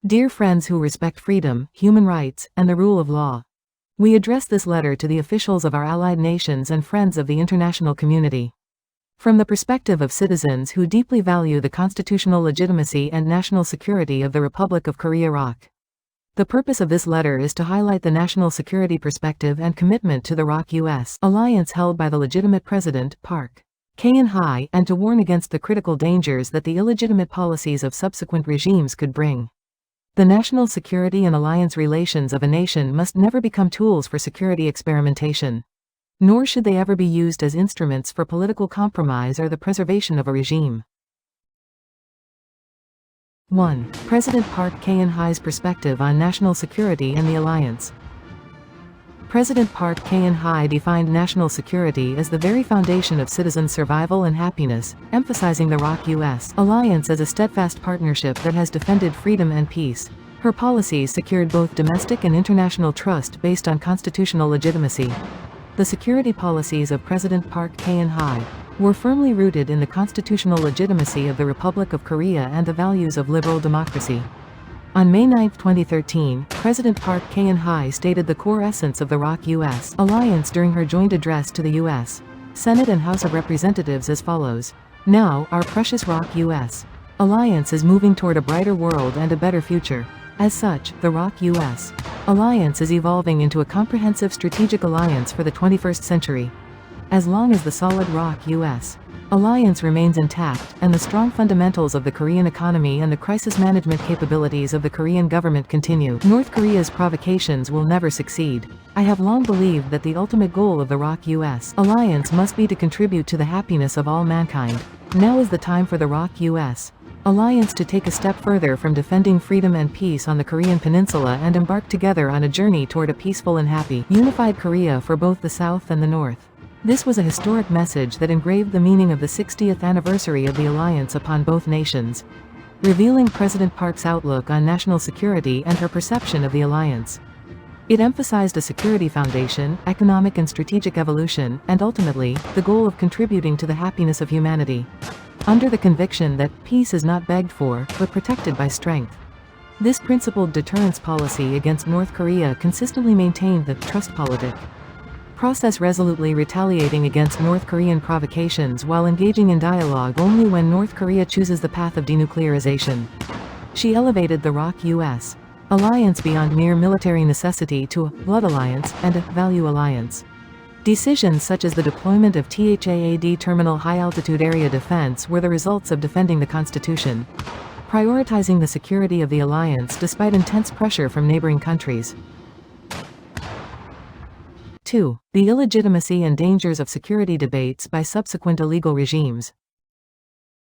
Dear friends who respect freedom, human rights, and the rule of law. We address this letter to the officials of our allied nations and friends of the international community. From the perspective of citizens who deeply value the constitutional legitimacy and national security of the Republic of Korea ROC. The purpose of this letter is to highlight the national security perspective and commitment to the ROC-US alliance held by the legitimate President, Park Geun-hye, and to warn against the critical dangers that the illegitimate policies of subsequent regimes could bring. The national security and alliance relations of a nation must never become tools for security experimentation. Nor should they ever be used as instruments for political compromise or the preservation of a regime. 1. President Park Geun-hye's perspective on national security and the alliance. President Park Geun-hye defined national security as the very foundation of citizens' survival and happiness, emphasizing the ROC-US alliance as a steadfast partnership that has defended freedom and peace. Her policies secured both domestic and international trust based on constitutional legitimacy. The security policies of President Park Geun-hye were firmly rooted in the constitutional legitimacy of the Republic of Korea and the values of liberal democracy. On May 9, 2013, President Park Geun-hye stated the core essence of the ROC-US alliance during her joint address to the U.S. Senate and House of Representatives as follows. Now, our precious ROC-US alliance is moving toward a brighter world and a better future. As such, the ROC-US alliance is evolving into a comprehensive strategic alliance for the 21st century. As long as the solid ROC-US alliance remains intact, and the strong fundamentals of the Korean economy and the crisis management capabilities of the Korean government continue, North Korea's provocations will never succeed. I have long believed that the ultimate goal of the ROC-US alliance must be to contribute to the happiness of all mankind. Now is the time for the ROC-US alliance to take a step further from defending freedom and peace on the Korean peninsula and embark together on a journey toward a peaceful and happy, unified Korea for both the South and the North. This was a historic message that engraved the meaning of the 60th anniversary of the alliance upon both nations, revealing President Park's outlook on national security and her perception of the alliance. It emphasized a security foundation, economic and strategic evolution, and ultimately, the goal of contributing to the happiness of humanity. Under the conviction that peace is not begged for, but protected by strength. This principled deterrence policy against North Korea consistently maintained the trust politic process, resolutely retaliating against North Korean provocations while engaging in dialogue only when North Korea chooses the path of denuclearization. She elevated the ROC-US alliance beyond mere military necessity to a blood alliance and a value alliance. Decisions such as the deployment of THAAD Terminal High Altitude Area Defense were the results of defending the Constitution, prioritizing the security of the alliance despite intense pressure from neighboring countries. 2. The illegitimacy and dangers of security debates by subsequent illegal regimes.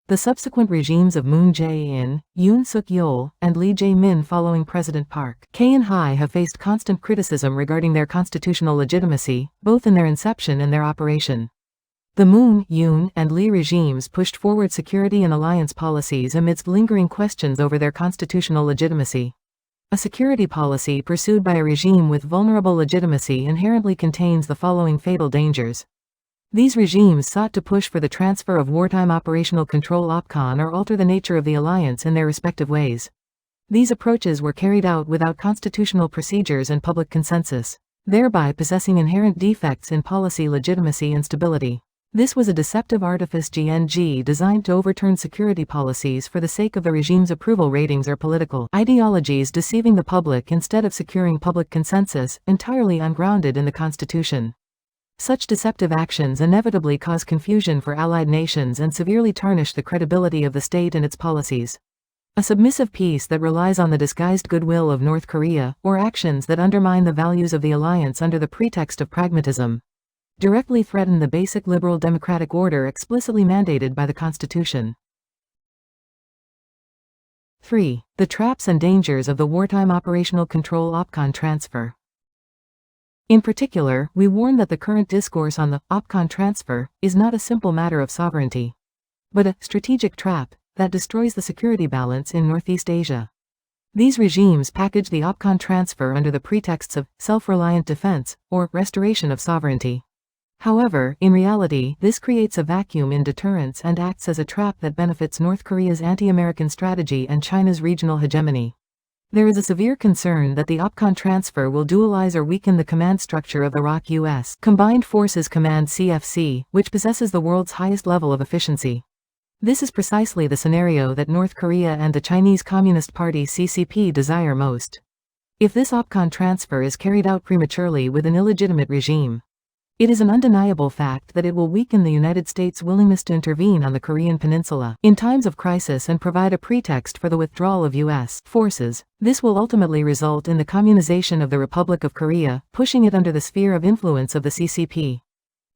The subsequent regimes of Moon Jae-in, Yoon Suk-yeol, and Lee Jae-min following President Park Geun-hye have faced constant criticism regarding their constitutional legitimacy, both in their inception and their operation. The Moon, Yoon, and Lee regimes pushed forward security and alliance policies amidst lingering questions over their constitutional legitimacy. A security policy pursued by a regime with vulnerable legitimacy inherently contains the following fatal dangers. These regimes sought to push for the transfer of wartime operational control OPCON or alter the nature of the alliance in their respective ways. These approaches were carried out without constitutional procedures and public consensus, thereby possessing inherent defects in policy legitimacy and stability. This was a deceptive artifice designed to overturn security policies for the sake of the regime's approval ratings or political ideologies, deceiving the public instead of securing public consensus, entirely ungrounded in the Constitution. Such deceptive actions inevitably cause confusion for allied nations and severely tarnish the credibility of the state and its policies. A submissive peace that relies on the disguised goodwill of North Korea, or actions that undermine the values of the alliance under the pretext of pragmatism, directly threaten the basic liberal democratic order explicitly mandated by the Constitution. 3. The traps and dangers of the wartime operational control OPCON transfer. In particular, we warn that the current discourse on the OPCON transfer is not a simple matter of sovereignty, but a strategic trap that destroys the security balance in Northeast Asia. These regimes package the OPCON transfer under the pretexts of self-reliant defense or restoration of sovereignty. However, in reality, this creates a vacuum in deterrence and acts as a trap that benefits North Korea's anti-American strategy and China's regional hegemony. There is a severe concern that the OPCON transfer will dualize or weaken the command structure of the ROK-US Combined Forces Command CFC, which possesses the world's highest level of efficiency. This is precisely the scenario that North Korea and the Chinese Communist Party CCP desire most. If this OPCON transfer is carried out prematurely with an illegitimate regime, it is an undeniable fact that it will weaken the United States' willingness to intervene on the Korean peninsula in times of crisis and provide a pretext for the withdrawal of U.S. forces. This will ultimately result in the communization of the Republic of Korea, pushing it under the sphere of influence of the CCP.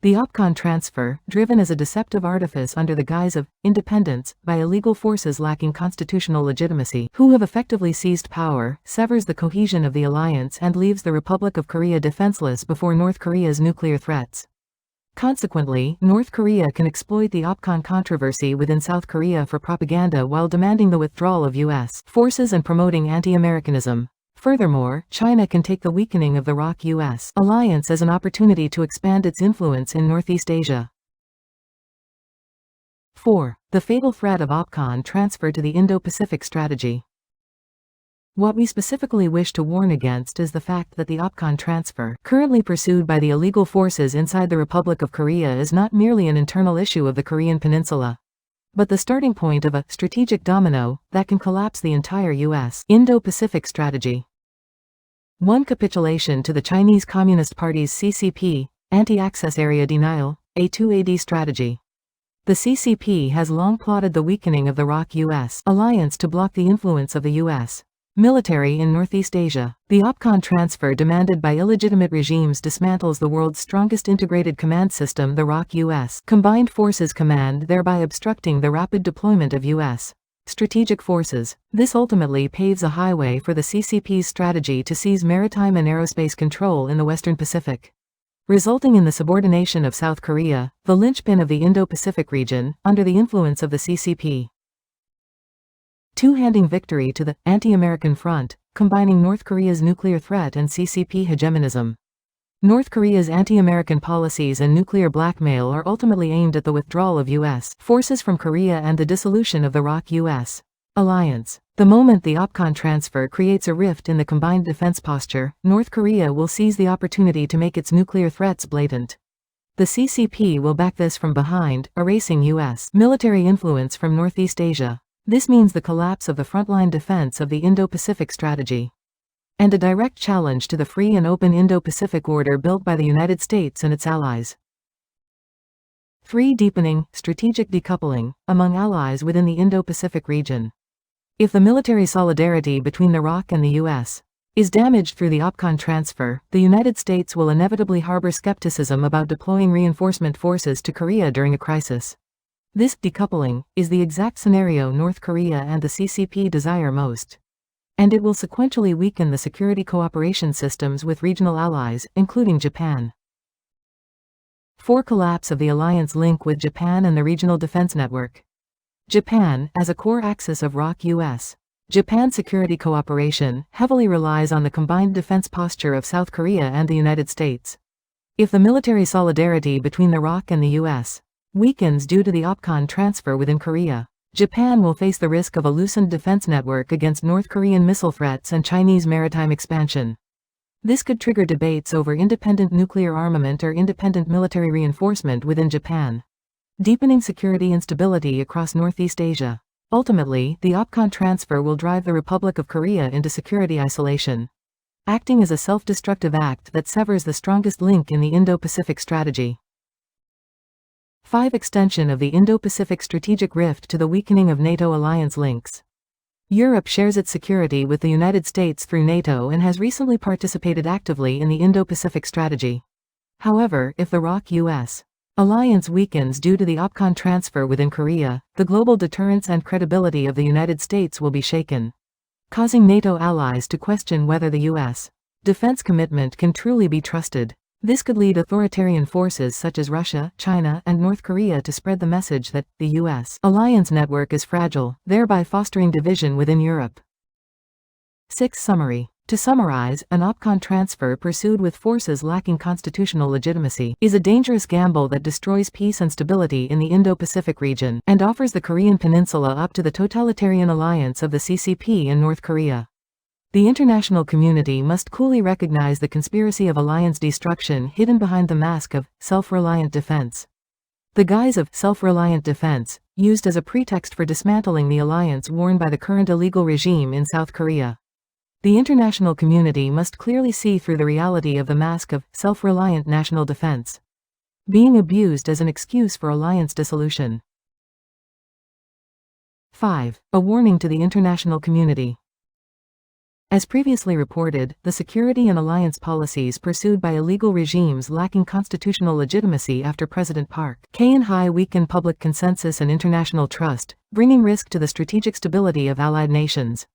The OPCON transfer, driven as a deceptive artifice under the guise of independence by illegal forces lacking constitutional legitimacy, who have effectively seized power, severs the cohesion of the alliance and leaves the Republic of Korea defenseless before North Korea's nuclear threats. Consequently, North Korea can exploit the OPCON controversy within South Korea for propaganda while demanding the withdrawal of U.S. forces and promoting anti-Americanism. Furthermore, China can take the weakening of the ROK-US alliance as an opportunity to expand its influence in Northeast Asia. 4. The fatal threat of OPCON transfer to the Indo-Pacific strategy. What we specifically wish to warn against is the fact that the OPCON transfer, currently pursued by the illegal forces inside the Republic of Korea, is not merely an internal issue of the Korean peninsula, but the starting point of a strategic domino that can collapse the entire U.S. Indo-Pacific strategy. 1. Capitulation to the Chinese Communist Party's CCP, Anti-Access Area Denial, A2AD strategy. The CCP has long plotted the weakening of the ROK-US alliance to block the influence of the U.S. military in Northeast Asia. The OPCON transfer demanded by illegitimate regimes dismantles the world's strongest integrated command system, the ROK-US Combined Forces Command, thereby obstructing the rapid deployment of U.S. strategic forces. This ultimately paves a highway for the CCP's strategy to seize maritime and aerospace control in the Western Pacific, resulting in the subordination of South Korea, the linchpin of the Indo-Pacific region, under the influence of the CCP. 2. Handing victory to the anti-American front, combining North Korea's nuclear threat and CCP hegemonism. North Korea's anti-American policies and nuclear blackmail are ultimately aimed at the withdrawal of U.S. forces from Korea and the dissolution of the ROK-US alliance. The moment the OPCON transfer creates a rift in the combined defense posture, North Korea will seize the opportunity to make its nuclear threats blatant. The CCP will back this from behind, erasing U.S. military influence from Northeast Asia. This means the collapse of the frontline defense of the Indo-Pacific strategy, and a direct challenge to the free and open Indo-Pacific order built by the United States and its allies. 3. Deepening strategic decoupling among allies within the Indo-Pacific region. If the military solidarity between the ROK and the U.S. is damaged through the OPCON transfer, the United States will inevitably harbor skepticism about deploying reinforcement forces to Korea during a crisis. This decoupling is the exact scenario North Korea and the CCP desire most, and it will sequentially weaken the security cooperation systems with regional allies, including Japan. 4. Collapse of the alliance link with Japan and the regional defense network. Japan, as a core axis of ROK-US, Japan security cooperation heavily relies on the combined defense posture of South Korea and the United States. If the military solidarity between the ROK and the U.S. weakens due to the OPCON transfer within Korea, Japan will face the risk of a loosened defense network against North Korean missile threats and Chinese maritime expansion. This could trigger debates over independent nuclear armament or independent military reinforcement within Japan, deepening security instability across Northeast Asia. Ultimately, the OPCON transfer will drive the Republic of Korea into security isolation, acting as a self-destructive act that severs the strongest link in the Indo-Pacific strategy. 5. Extension of the Indo-Pacific strategic rift to the weakening of NATO alliance links. Europe shares its security with the United States through NATO and has recently participated actively in the Indo-Pacific strategy. However, if the ROK-US alliance weakens due to the OPCON transfer within Korea, the global deterrence and credibility of the United States will be shaken, causing NATO allies to question whether the U.S. defense commitment can truly be trusted. This could lead authoritarian forces such as Russia, China, and North Korea to spread the message that the U.S. alliance network is fragile, thereby fostering division within Europe. 6. Summary. To summarize, an OPCON transfer pursued with forces lacking constitutional legitimacy is a dangerous gamble that destroys peace and stability in the Indo-Pacific region and offers the Korean peninsula up to the totalitarian alliance of the CCP and North Korea. The international community must coolly recognize the conspiracy of alliance destruction hidden behind the mask of self-reliant defense. The guise of self-reliant defense, used as a pretext for dismantling the alliance worn by the current illegal regime in South Korea. The international community must clearly see through the reality of the mask of self-reliant national defense being abused as an excuse for alliance dissolution. 5. A warning to the international community. As previously reported, the security and alliance policies pursued by illegal regimes lacking constitutional legitimacy after President Park Geun-hye weakened public consensus and international trust, bringing risk to the strategic stability of allied nations.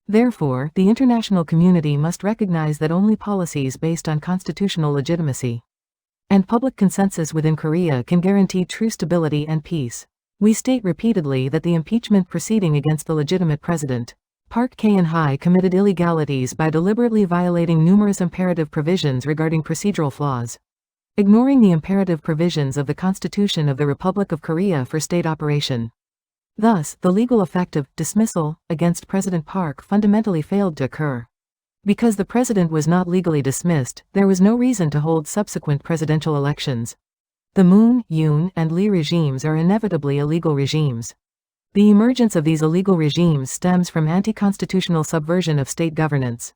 Therefore, the international community must recognize that only policies based on constitutional legitimacy and public consensus within Korea can guarantee true stability and peace. We state repeatedly that the impeachment proceeding against the legitimate president Park Geun-hye committed illegalities by deliberately violating numerous imperative provisions regarding procedural flaws, ignoring the imperative provisions of the Constitution of the Republic of Korea for state operation. Thus, the legal effect of dismissal against President Park fundamentally failed to occur. Because the president was not legally dismissed, there was no reason to hold subsequent presidential elections. The Moon, Yoon, and Lee regimes are inevitably illegal regimes. The emergence of these illegal regimes stems from anti-constitutional subversion of state governance,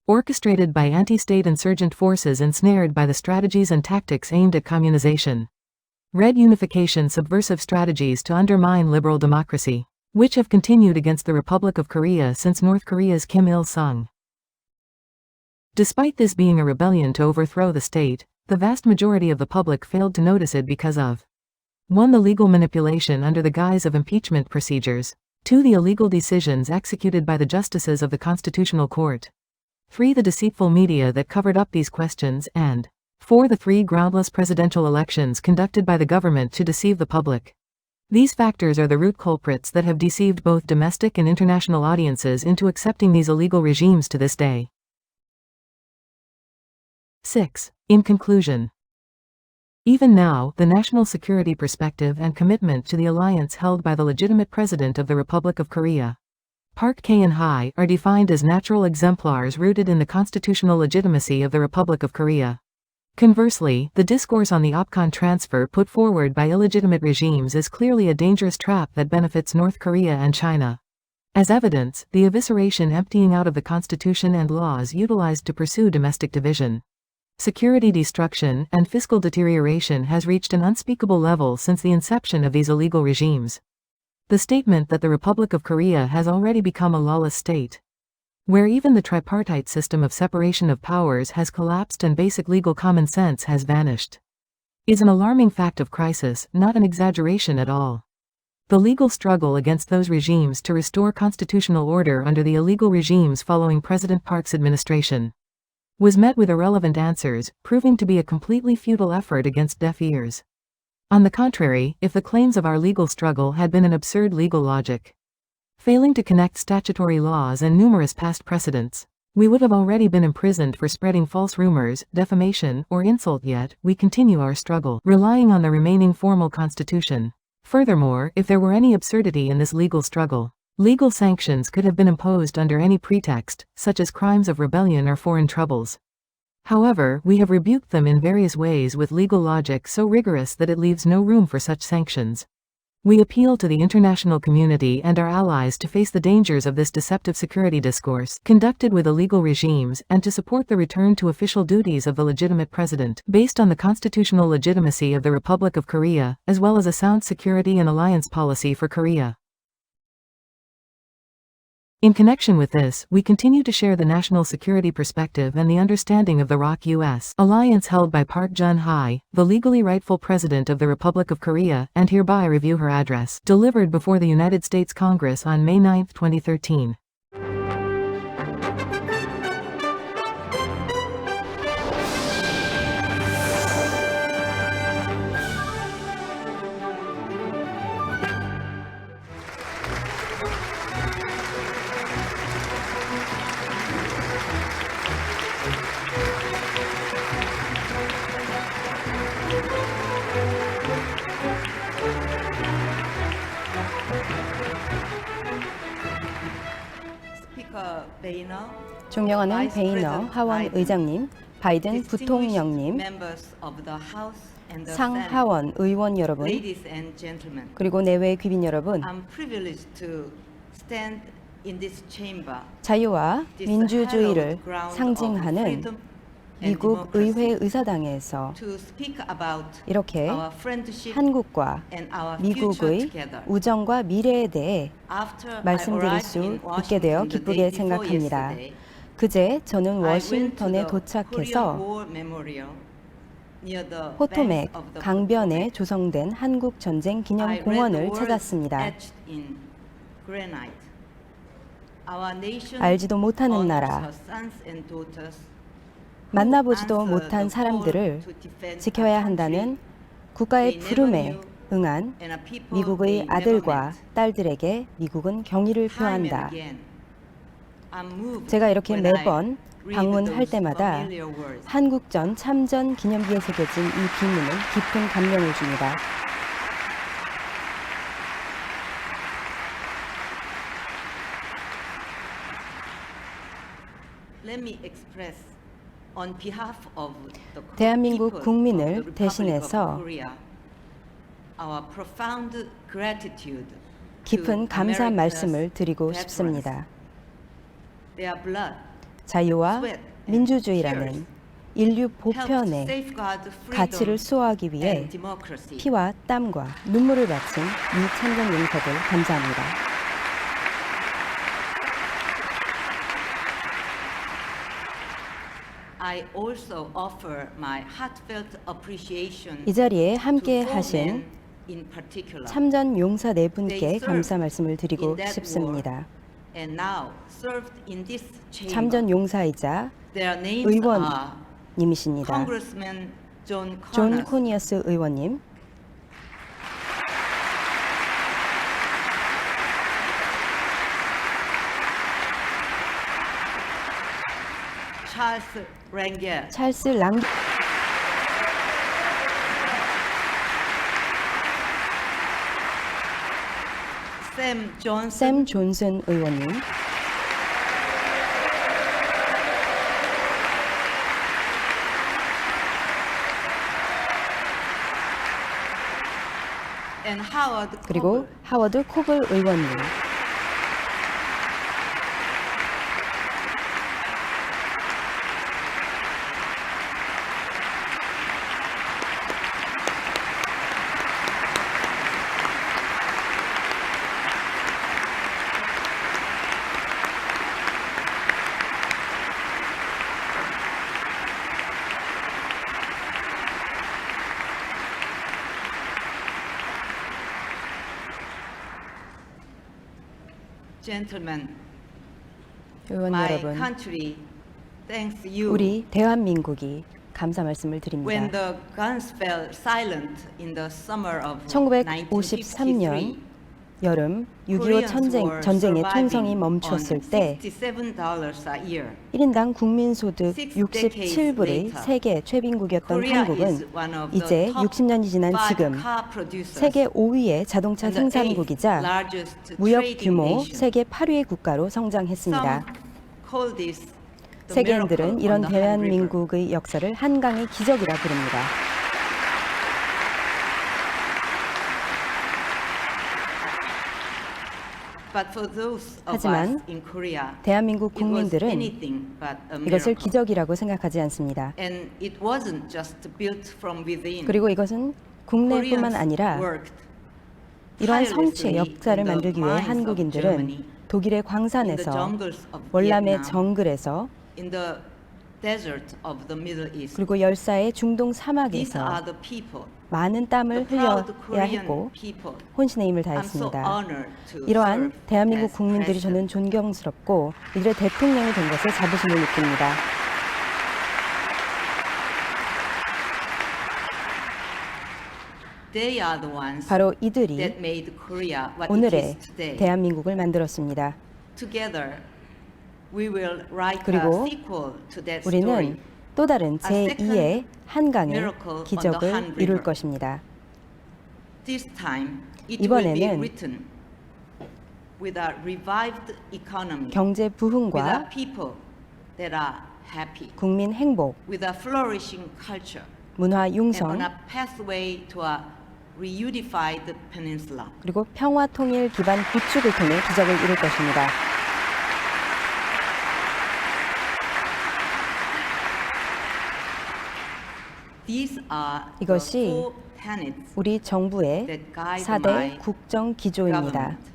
orchestrated by anti-state insurgent forces ensnared by the strategies and tactics aimed at communization. Red unification subversive strategies to undermine liberal democracy, which have continued against the Republic of Korea since North Korea's Kim Il-sung. Despite this being a rebellion to overthrow the state, the vast majority of the public failed to notice it because of 1. The legal manipulation under the guise of impeachment procedures. 2. The illegal decisions executed by the justices of the Constitutional Court. 3. The deceitful media that covered up these questions, and 4. The 3 groundless presidential elections conducted by the government to deceive the public. These factors are the root culprits that have deceived both domestic and international audiences into accepting these illegal regimes to this day. 6. In conclusion, even now, the national security perspective and commitment to the alliance held by the legitimate president of the Republic of Korea, Park Geun-hye, are defined as natural exemplars rooted in the constitutional legitimacy of the Republic of Korea. Conversely, the discourse on the OPCON transfer put forward by illegitimate regimes is clearly a dangerous trap that benefits North Korea and China. As evidence, the evisceration emptying out of the constitution and laws utilized to pursue domestic division, security destruction, and fiscal deterioration has reached an unspeakable level since the inception of these illegal regimes. The statement that the Republic of Korea has already become a lawless state, where even the tripartite system of separation of powers has collapsed and basic legal common sense has vanished, is an alarming fact of crisis, not an exaggeration at all. The legal struggle against those regimes to restore constitutional order under the illegal regimes following President Park's administration was met with irrelevant answers, proving to be a completely futile effort against deaf ears. On the contrary, if the claims of our legal struggle had been an absurd legal logic, failing to connect statutory laws and numerous past precedents, we would have already been imprisoned for spreading false rumors, defamation, or insult. Yet, we continue our struggle, relying on the remaining formal constitution. Furthermore, if there were any absurdity in this legal struggle, legal sanctions could have been imposed under any pretext, such as crimes of rebellion or foreign troubles. However, we have rebuked them in various ways with legal logic so rigorous that it leaves no room for such sanctions. We appeal to the international community and our allies to face the dangers of this deceptive security discourse conducted with illegal regimes and to support the return to official duties of the legitimate president, based on the constitutional legitimacy of the Republic of Korea, as well as a sound security and alliance policy for Korea. In connection with this, we continue to share the national security perspective and the understanding of the ROK-US alliance held by Park Geun-hye, the legally rightful president of the Republic of Korea, and hereby review her address, delivered before the United States Congress on May 9, 2013. 존경하는 베이너 하원 의장님, 바이든 부통령님, 상하원 의원 여러분, 그리고 내외 귀빈 여러분, 자유와 민주주의를 상징하는 미국 의회 의사당에서 이렇게 한국과 미국의 우정과 미래에 대해 말씀드릴 수 있게 되어 기쁘게 생각합니다. 그제 저는 워싱턴에 도착해서 포토맥 강변에 조성된 한국전쟁 기념공원을 찾았습니다. 알지도 못하는 나라, 만나보지도 못한 사람들을 지켜야 한다는 국가의 부름에 응한 미국의 아들과 딸들에게 미국은 경의를 표한다. 제가 이렇게 매번 방문할 때마다 한국전 참전 기념비에 새겨진 이 비문은 깊은 감명을 줍니다. 대한민국 국민을 대신해서 깊은 감사 말씀을 드리고 싶습니다. 자유와 민주주의라는 인류 보편의 가치를 수호하기 위해 피와 땀과 눈물을 바친 이 참전 용사들 감사합니다. 이 자리에 함께 하신 참전 용사 네 분께 감사 말씀을 드리고 싶습니다. 참전 용사이자 의원님이십니다. 존 코니어스 의원님, 찰스 랑게, 샘 존슨 의원님, 그리고 하워드 코블 의원님, 의원 여러분, 우리 대한민국이 감사 말씀을 드립니다. 1953년 여름 6.25 전쟁의 총성이 멈췄을 때 1인당 국민소득 67불의 세계 최빈국이었던 한국은 이제 60년이 지난 지금 세계 5위의 자동차 생산국이자 무역 규모 세계 8위의 국가로 성장했습니다. 세계인들은 이런 대한민국의 역사를 한강의 기적이라 부릅니다. 하지만 대한민국 국민들은 이것을 기적이라고 생각하지 않습니다. 그리고 이것은 국내뿐만 아니라 이러한 성취의 역사를 만들기 위해 한국인들은 독일의 광산에서, 월남의 정글에서, 그리고 열사의 중동 사막에서 많은 땀을 흘려야 했고 혼신의 힘을 다했습니다. 이러한 대한민국 국민들이 저는 존경스럽고 이들의 대통령이 된 것에 자부심을 느낍니다. 바로 이들이 오늘의 대한민국을 만들었습니다. 그리고 우리는 또 다른 제2의 한강의 기적을 이룰 것입니다. 이번에는 with a revived economy, 경제 with a 부흥과 people that are happy, 국민 행복, with a flourishing culture, 문화 and on 융성, a pathway to a reunified peninsula. 그리고 평화 통일 기반 구축을 통해 기적을 이룰 것입니다. These are the 이것이 four tenets 우리 정부의 that guide 4대 my 국정 기조입니다. government.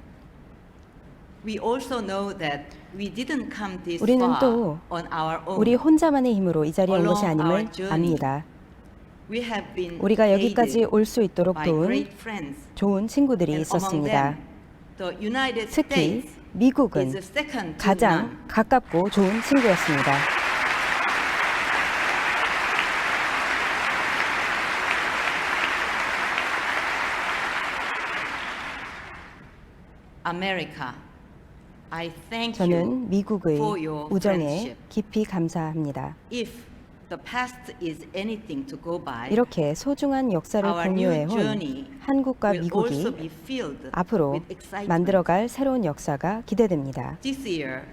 We also know that we didn't come this 우리는 far 또 on our own. 우리 혼자만의 힘으로 이 자리에 온 것이 Along 아님을 our journey, 압니다. We have been 우리가 여기까지 aided 올 수 있도록 by 도운 great friends, 좋은 친구들이 and among 있었습니다. them, the United 특히 States 미국은 is second to 가장 none. 가깝고 좋은 친구였습니다. America, I thank 저는 you 미국의 for your 우정에 friendship. 깊이 감사합니다. If the past is anything to go by, 이렇게 소중한 역사를 our new 공유해온 journey 한국과 will also 미국이 be filled 앞으로 with excitement. 만들어갈 새로운 역사가 기대됩니다. This year,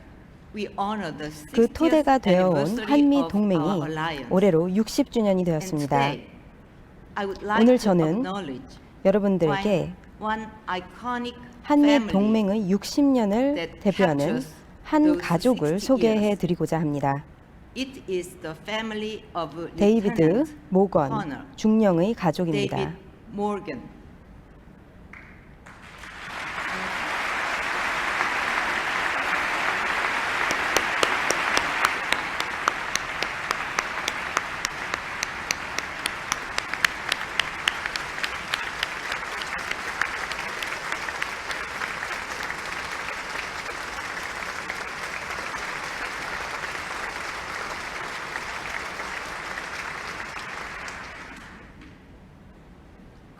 we honor the 그 60th 토대가 되어온 anniversary 한미 of 동맹이 our alliance. 올해로 60주년이 And 되었습니다. today, I would like 오늘 to 저는 acknowledge 여러분들에게 one iconic 한미 family 동맹의 60년을 that 대표하는 captures 한 those 가족을 60 소개해 years. 드리고자 합니다. It is the family of 데이비드 Lieutenant 모건 Connor, 중령의 가족입니다. David Morgan.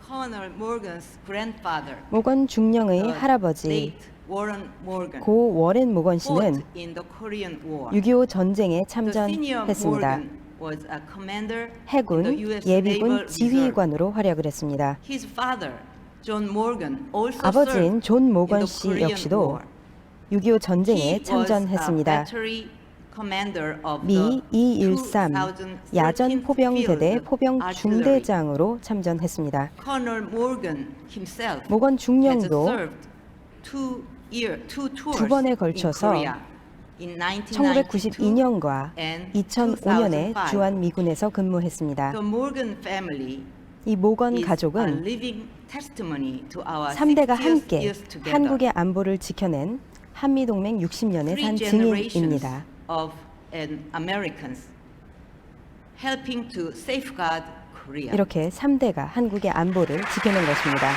Connor Morgan's grandfather, 모건 중령의 the 할아버지 late Warren Morgan, 고 워렌 모건 씨는 fought in the Korean War. 6.25 전쟁에 The senior 참전했습니다. Morgan was a commander in the 해군 US 예비군 Naval Reserve. 지휘관으로 활약을 했습니다. His father, John Morgan, also 아버지인 served 존 in 모건 the 씨 Korean 역시도 War. 6.25 전쟁에 He was a 참전했습니다. battery commander of 미 the 213 2013 야전 포병대대 Field 포병 Artillery. 중대장으로 참전했습니다. Connor Morgan himself 모건 has 중령도 served two tours 두 번에 in 걸쳐서 Korea in 1992 1992년과 and 2005년에 2005. 주한 미군에서 근무했습니다. The Morgan family 이 모건 is a 가족은 living testimony to our 3대가 60 함께 years together. 한국의 안보를 지켜낸 한미동맹 60년의 산 Three generations 증인입니다. of Americans helping to safeguard Korea. 이렇게 3대가 한국의 안보를 지켜낸 것입니다.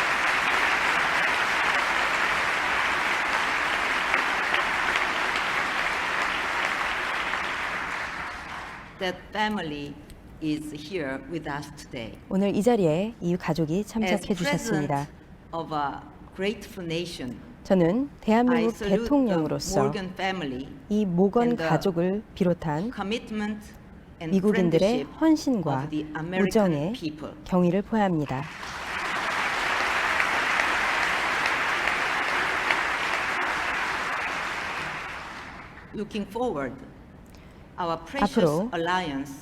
That family is here with us today. 오늘 이 자리에 이 가족이 As 참석해 주셨습니다. president of a grateful nation, 저는 I 대한민국 salute the 대통령으로서 Morgan family 이 모건 and the 가족을 비롯한 commitment and 미국인들의 friendship 헌신과 of the American 우정에 people. 경의를 표합니다. Looking forward, our precious 앞으로 alliance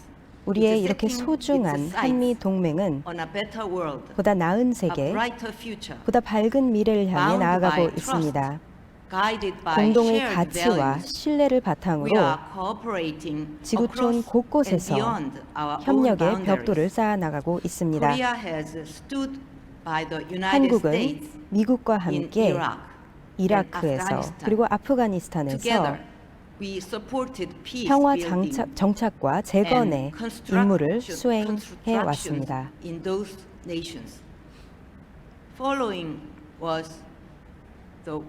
우리의 is 이렇게 setting 소중한 its 한미 sights 동맹은 on a better world, 보다 나은 a 세계, brighter future, 보다 밝은 미래를 향해 bound 나아가고 by 있습니다. trust, guided by 공동의 shared 가치와 values. 신뢰를 We 바탕으로 are cooperating 지구촌 across and 곳곳에서 beyond our own 협력의 boundaries. 벽돌을 쌓아나가고 있습니다. Korea has stood by the United 한국은 States 미국과 in 함께 Iraq, 이라크에서 Afghanistan. 그리고 아프가니스탄에서 Together, we supported peace 평화 building 정착과 재건의 and 임무를 construction 수행해 왔습니다. in those nations. Following was the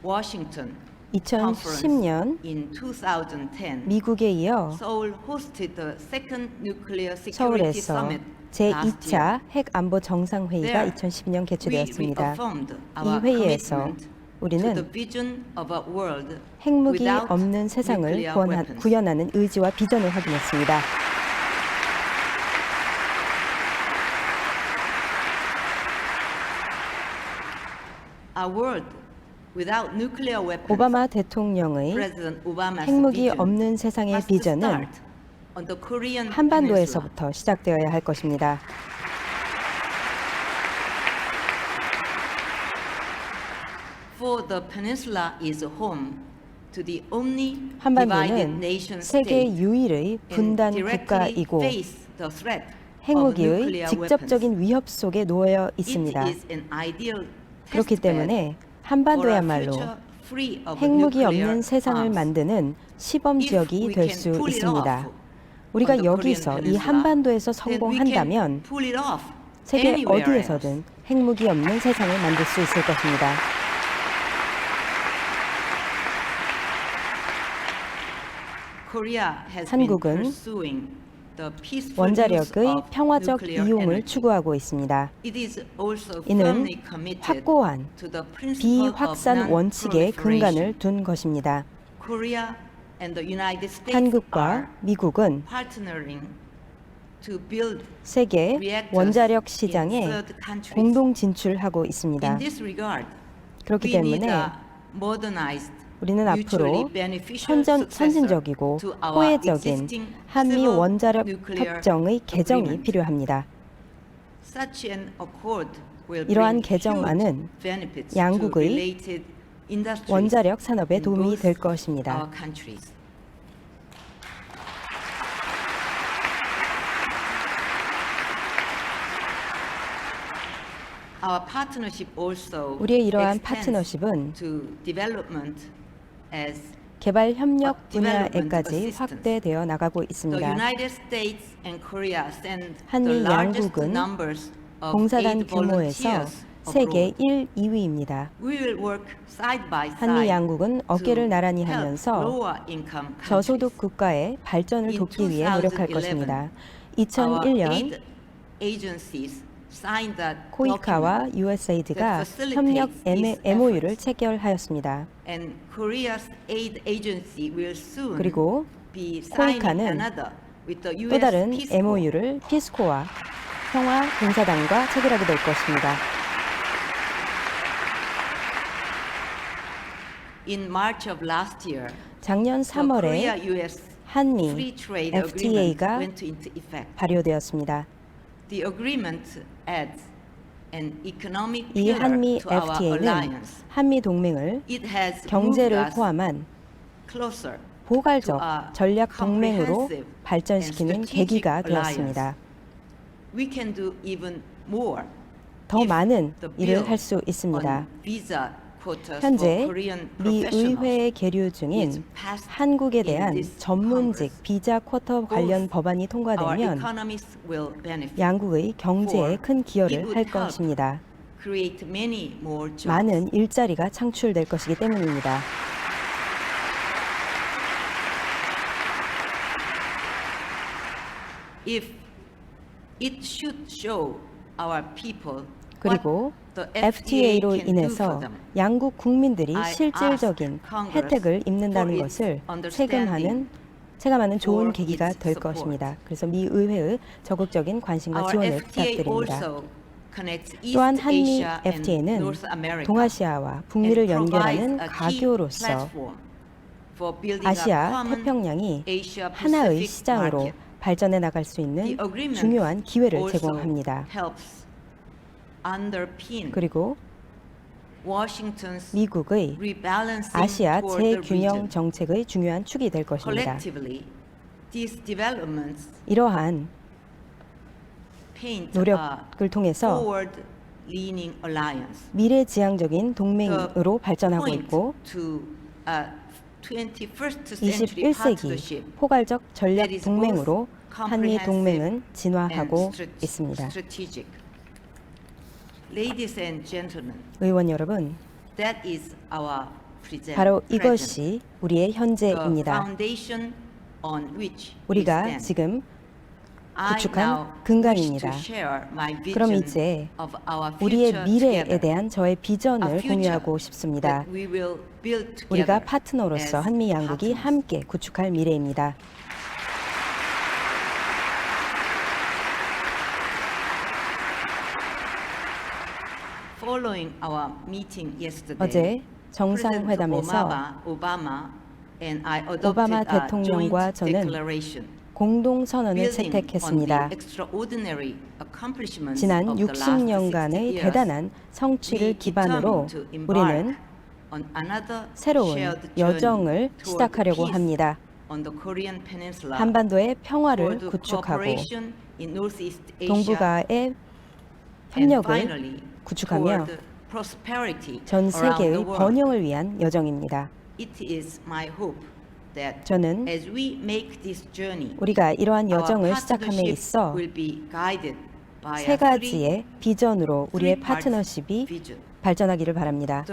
Washington Conference 2010년 in 2010. 미국에 이어 Seoul hosted the second nuclear security 서울에서 summit last 제2차 year. 핵안보 정상회의가 There, 2012년 We 개최되었습니다. reaffirmed 이 our 회의에서 commitment to the 우리는 vision of a world 핵무기 without 없는 세상을 nuclear weapons. 구현하는 의지와 비전을 확인했습니다. A world Without nuclear weapons, 오바마 대통령의 President Obama's 핵무기 vision 없는 세상의 must 비전은 start on the Korean Peninsula. 한반도에서부터 시작되어야 할 것입니다. For the peninsula is home to the only divided 한반도는 nation 세계 state 유일의 and 분단 directly 국가이고 face the threat of 핵무기의 nuclear 직접적인 위협 속에 놓여 weapons. 있습니다. It is an ideal 그렇기 testbed 때문에 for a 한반도야말로 future free of 핵무기 nuclear 없는 세상을 arms. 만드는 시범 If 지역이 we 될 can 수 pull it 있습니다. off 우리가 on the 여기서 Korean 이 Peninsula, 한반도에서 then we can 성공한다면 pull it off 세계 anywhere 어디에서든 else. 핵무기 없는 세상을 만들 수 있을 것입니다. Korea has been 한국은 pursuing the peaceful use 원자력의 of 평화적 nuclear 이용을 energy. 추구하고 있습니다. It is also 이는 firmly committed 확고한 to the principle of 비확산 원칙에 근간을 non-proliferation. 둔 것입니다. Korea and the United States are 한국과 미국은 partnering to build 세계 reactors 원자력 in 시장에 third countries. 공동 진출하고 있습니다. In this regard, 그렇기 we need 때문에 a modernized, 우리는 mutually 앞으로 beneficial successor 선진적이고 to our 호혜적인 existing 한미 civil 원자력 nuclear 협정의 개정이 agreement. 필요합니다. Such an accord will 이러한 bring 개정안은 huge benefits to 양국의 related industries 원자력 산업에 in 도움이 both 될 our 것입니다. countries. Our partnership also 우리의 이러한 extends 파트너십은 to development as 개발 협력 development 분야에까지 assistance. 확대되어 나가고 the 있습니다. United States and Korea send 한미 the largest 양국은 numbers of 봉사단 aid 규모에서 volunteers 세계 abroad. 1, 2위입니다. We will work side by 한미 side 양국은 어깨를 to 나란히 help 하면서 lower income countries. 저소득 국가의 발전을 In 돕기 위해 노력할 2011, 것입니다. Our 2001년 aid agencies signed that 코이카와 document USAID가 that facilitates 협력 these MOU를 efforts. 체결하였습니다. and Korea's aid agency will soon 그리고 be signing 코이카는 another with the 또 US 다른 Peace Corps. MOU를 피스코와 평화 봉사단과 체결하게 될 것입니다. In March of last year, 작년 the Korea 3월에 US 한미 Free Trade Agreement FTA가 went into effect. 발효되었습니다. The agreement adds an economic 이 pillar 한미 to our FTA는 alliance. 한미 동맹을 It has moved 경제를 us 포함한 closer 포괄적 to a 전략 동맹으로 comprehensive 발전시키는 and strategic 계기가 alliance. 되었습니다. We can do even more 더 if 많은 the 일을 bill 할 수 있습니다. on visa quotas 현재 for Korean 미 professionals 의회에 계류 is 중인 passed 한국에 in 대한 this 전문직 Congress. 비자 쿼터 관련 법안이 Our 통과되면 economies will benefit. 양국의 경제에 큰 it 기여를 would 할 help 것입니다. create many more jobs. 많은 일자리가 창출될 것이기 때문입니다. If it should show our people 그리고 what the FTA FTA로 can do for 인해서 them, 양국 국민들이 I 실질적인 ask Congress 혜택을 입는다는 for its 것을 understanding 체감하는 좋은 for 계기가 its 될 support. 것입니다. 그래서 미 의회의 적극적인 관심과 Our 지원을 FTA 부탁드립니다. also connects East 또한 한미 Asia and FTA는 North America 동아시아와 and 북미를 provides 연결하는 a key 가교로서 platform for building a 아시아 common 태평양이 Asia 하나의 Pacific 시장으로 market. 발전해 나갈 수 The 있는 agreement 중요한 기회를 also 제공합니다. helps underpin 그리고 Washington's 미국의 rebalancing 아시아 toward the 재균형 region. 정책의 중요한 축이 될 것입니다. Collectively, these developments 이러한 paint a 노력을 통해서 forward-leaning alliance. 미래지향적인 동맹으로 발전하고 Point 있고 to a 21st century 21세기 partnership 포괄적 전략 that is 동맹으로 both 한미 동맹은 and 진화하고 있습니다. strategic. Ladies and gentlemen, 의원 여러분, that is our present. 바로 present. 이것이 우리의 The 현재입니다. foundation on which we 우리가 stand. 지금 I 구축한 now 근간입니다. wish to share my 그럼 vision 이제 of our 우리의 future 미래에 together. 대한 저의 비전을 A future 공유하고 싶습니다. that we will build together 우리가 파트너로서 as 한미 양국이 partners. 함께 구축할 미래입니다. Following our meeting yesterday, 어제 정상회담에서 오바마 대통령과 저는 공동선언을 채택했습니다. 지난 60년간의 대단한 성취를 기반으로 우리는 새로운 여정을 시작하려고 합니다. 한반도의 평화를 구축하고 동북아의 협력을 구축하며 전 세계의 번영을 위한 여정입니다. 저는 우리가 이러한 여정을 시작함에 있어 세 가지의 비전으로 우리의 파트너십이 발전하기를 바랍니다.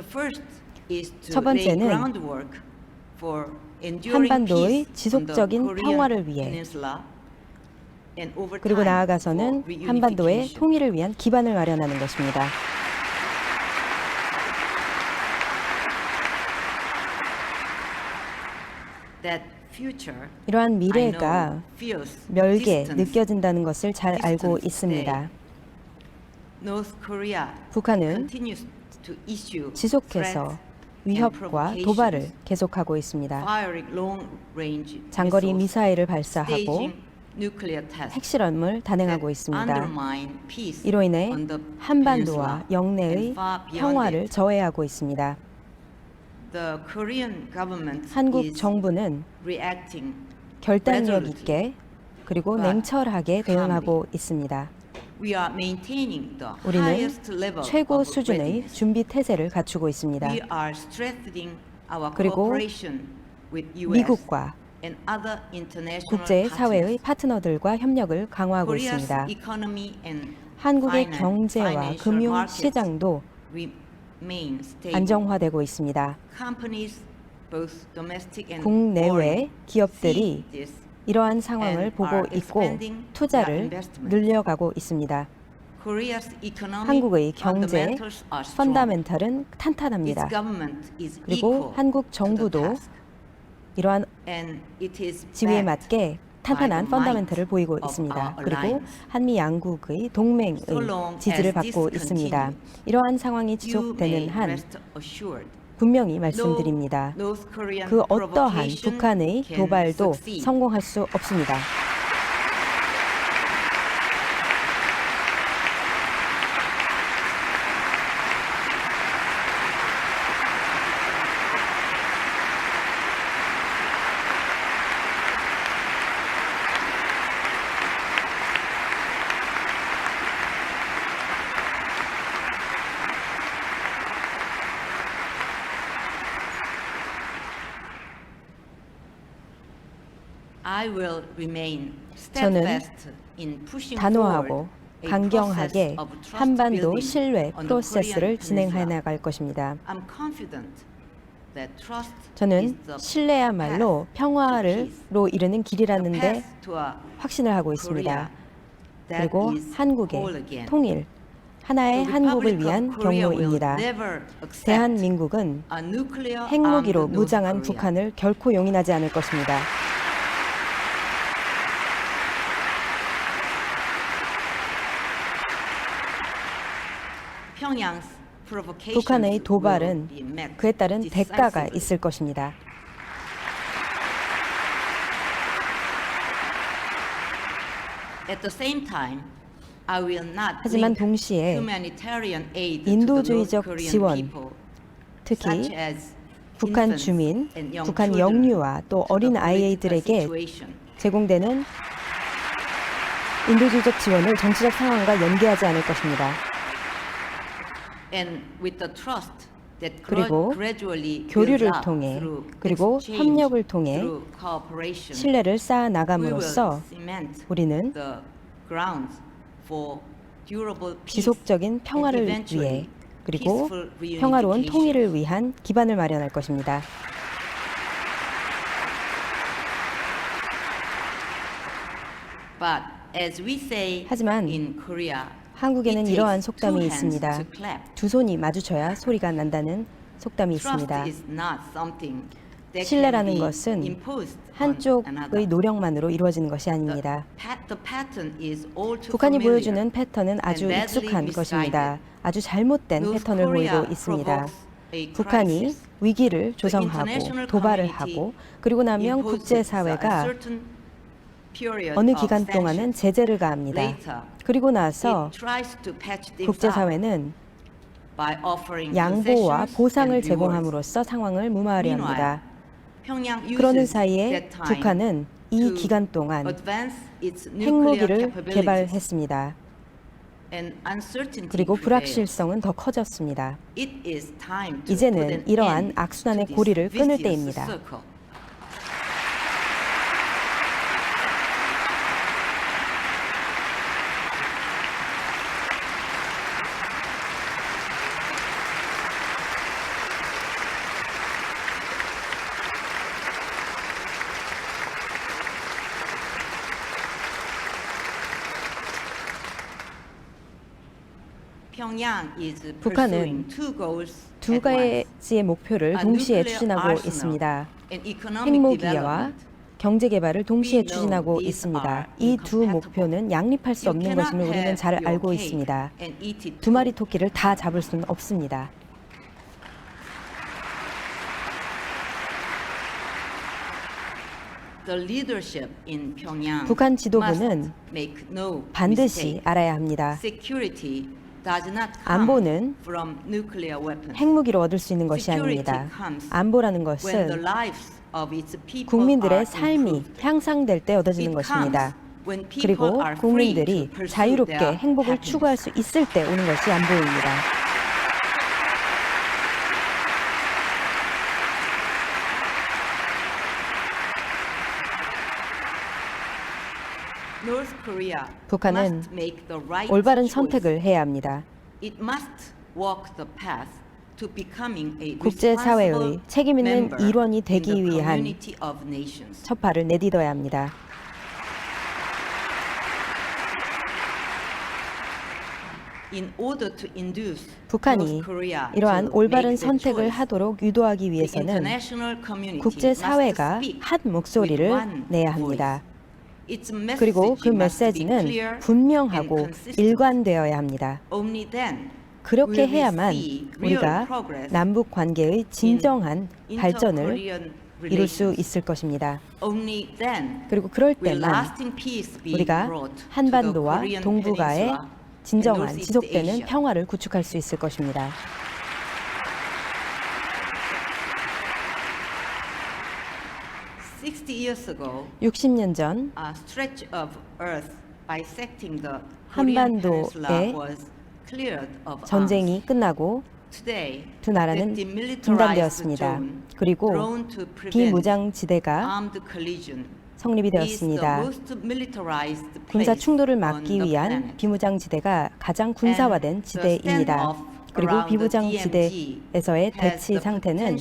첫 번째는 한반도의 지속적인 평화를 위해 그리고 나아가서는 한반도의 통일을 위한 기반을 마련하는 것입니다. 이러한 미래가 멀게 느껴진다는 것을 잘 알고 있습니다. 북한은 지속해서 위협과 도발을 계속하고 있습니다. 장거리 미사일을 발사하고 핵실험을 단행하고 있습니다. 이로 인해 한반도와 영내의 평화를 저해하고 있습니다. 한국 정부는 결단력 있게 그리고 냉철하게 대응하고 있습니다. 우리는 최고 수준의 준비 태세를 갖추고 있습니다. 그리고 미국과 국제 사회의 파트너들과 협력을 강화하고 있습니다. 한국의 경제와 금융 시장도 안정화되고 있습니다. 국내외 기업들이 이러한 상황을 보고 있고 투자를 늘려가고 있습니다. 한국의 경제 펀더멘털은 탄탄합니다. 그리고 한국 정부도 이러한 지위에 맞게 탄탄한 펀더멘털을 보이고 있습니다. 그리고 한미 양국의 동맹의 지지를 받고 있습니다. 이러한 상황이 지속되는 한 분명히 말씀드립니다. 그 어떠한 북한의 도발도 성공할 수 없습니다. 저는 단호하고 강경하게 한반도 신뢰 프로세스를 진행해 나갈 것입니다. 저는 신뢰야말로 평화로 이르는 길이라는 데 확신을 하고 있습니다. 그리고 한국의 통일, 하나의 한국을 위한 경로입니다. 대한민국은 핵무기로 무장한 북한을 결코 용인하지 않을 것입니다. 북한의 도발은 그에 따른 대가가 있을 것입니다. 하지만 동시에 인도주의적 지원, 특히 북한 주민, 북한 영유아 또 어린 아이들에게 제공되는 인도주의적 지원을 정치적 상황과 연계하지 않을 것입니다. 그리고 교류를 통해 그리고 협력을 통해 신뢰를 쌓아 나감으로써 우리는 지속적인 평화를 위해 그리고 평화로운 통일을 위한 기반을 마련할 것입니다. 하지만 한국에는 이러한 속담이 있습니다. 두 손이 마주쳐야 소리가 난다는 속담이 있습니다. 신뢰라는 것은 한쪽의 노력만으로 이루어지는 것이 아닙니다. 북한이 보여주는 패턴은 아주 익숙한 것입니다. 아주 잘못된 패턴을 보이고 있습니다. a 북한이 crisis, 위기를 the 조성하고 international 도발을 community 하고 그리고 나면 imposes 국제사회가 a certain period 어느 of 기간 동안은 sanctions. 제재를 가합니다. Later, 그리고 나서 it tries to patch things up 국제사회는 by offering 양보와 concessions 보상을 and rewards. 제공함으로써 상황을 무마하려 Meanwhile, 합니다. 평양 그러는 uses 사이에 that time 북한은 이 to 기간 동안 advance its nuclear 핵무기를 capabilities, 개발했습니다. and uncertainty 그리고 prevails. 불확실성은 더 커졌습니다. It is time to put 이제는 an 이러한 end 악순환의 to this 고리를 끊을 vicious 때입니다. circle. 북한은 두 가지의 목표를 동시에 추진하고 있습니다. 핵무기와 경제 개발을 동시에 추진하고 있습니다. 이 두 목표는 양립할 수 없는 것임을 우리는 잘 알고 있습니다. 두 마리 토끼를 다 잡을 수는 없습니다. 북한 지도부는 반드시 알아야 합니다. 안보는 핵무기로 얻을 수 있는 것이 아닙니다. 안보라는 것은 국민들의 삶이 향상될 때 얻어지는 것입니다. 그리고 국민들이 자유롭게 행복을 추구할 수 있을 때 오는 것이 안보입니다. 북한은 올바른 선택을 해야 합니다. 국제사회의 책임 있는 일원이 되기 위한 첫 발을 내딛어야 합니다. 북한이 이러한 올바른 선택을 하도록 유도하기 위해서는 국제사회가 한 목소리를 내야 합니다. 그리고 그 메시지는 분명하고 일관되어야 합니다. 그렇게 해야만 우리가 남북 관계의 진정한 발전을 이룰 수 있을 것입니다. 그리고 그럴 때만 우리가 한반도와 동북아의 진정한 지속되는 평화를 구축할 수 있을 것입니다. 60년 전 한반도의 전쟁이 끝나고 두 나라는 분단되었습니다. 그리고 비무장지대가 성립이 되었습니다. 군사 충돌을 막기 위한 비무장지대가 가장 군사화된 지대입니다. 그리고 비무장지대에서의 대치 상태는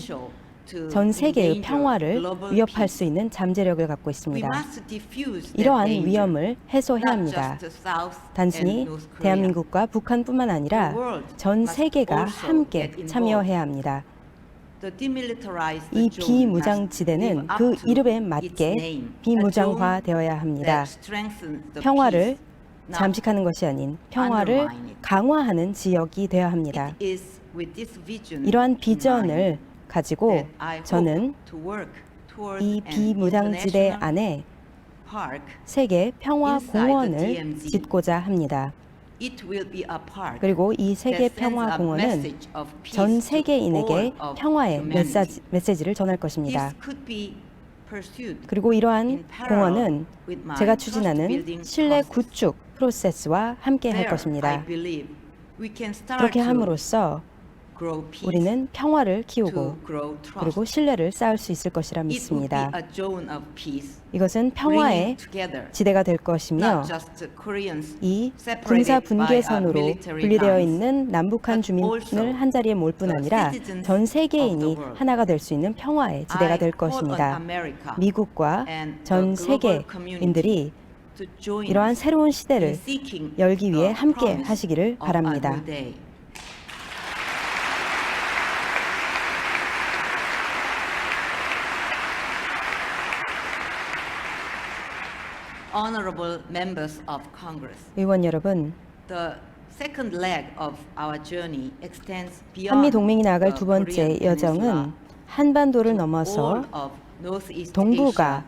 전 세계의 평화를 위협할 수 있는 잠재력을 갖고 있습니다. 이러한 위험을 해소해야 합니다. 단순히 대한민국과 북한뿐만 아니라 전 세계가 함께 참여해야 합니다. 이 비무장지대는 그 이름에 맞게 비무장화되어야 합니다. 평화를 잠식하는 것이 아닌 평화를 강화하는 지역이 되어야 합니다. 이러한 비전을 가지고 저는 이 비무장지대 안에 세계 평화공원을 짓고자 합니다. 그리고 이 세계 평화공원은 전 세계인에게 평화의 메시지를 전할 것입니다. 그리고 이러한 공원은 제가 추진하는 신뢰 구축 프로세스와 함께 할 것입니다. 그렇게 함으로써 우리는 평화를 키우고 그리고 신뢰를 쌓을 수 있을 것이라 믿습니다. 이것은 평화의 지대가 될 것이며 이 군사 분계선으로 분리되어 있는 남북한 주민을 한자리에 모을 뿐 아니라 전 세계인이 하나가 될 수 있는 평화의 지대가 될 것입니다. 미국과 전 세계인들이 이러한 새로운 시대를 열기 위해 함께 하시기를 바랍니다. Honorable members of Congress. 의원 여러분, second leg of our journey extends beyond 한미 동맹이 나아갈 the 두 번째 Korean 여정은 Peninsula 한반도를 to 넘어서 all of Northeast 동북아를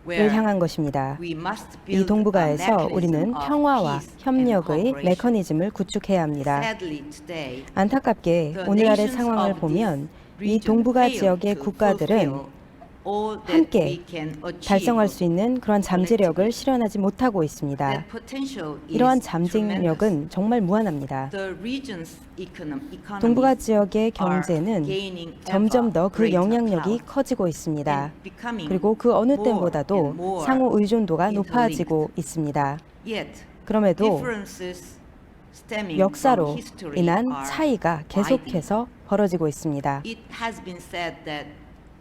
Asia, 향한 것입니다. we must 이 build a 동북아에서 mechanism 우리는 of 평화와 peace and 협력의 cooperation. 메커니즘을 구축해야 합니다. Sadly, today, 안타깝게 the 오늘날의 nations 상황을 of 보면 this 이 region 동북아 fail 지역의 to 국가들은 fulfill all that 함께 we can achieve 달성할 수 있는 그런 잠재력을 collectively. 실현하지 못하고 있습니다. That potential is 이러한 tremendous. 잠재력은 정말 무한합니다. The region's economies 동북아 지역의 are 경제는 gaining 점점 더 그 ever 영향력이 greater 커지고 있습니다. and becoming 그리고 그 어느 more 때보다도 and more 상호 의존도가 interlinked. 높아지고 있습니다. Yet, 그럼에도 differences stemming from 역사로 history 인한 are 차이가 계속해서 벌어지고 있습니다. It has been said that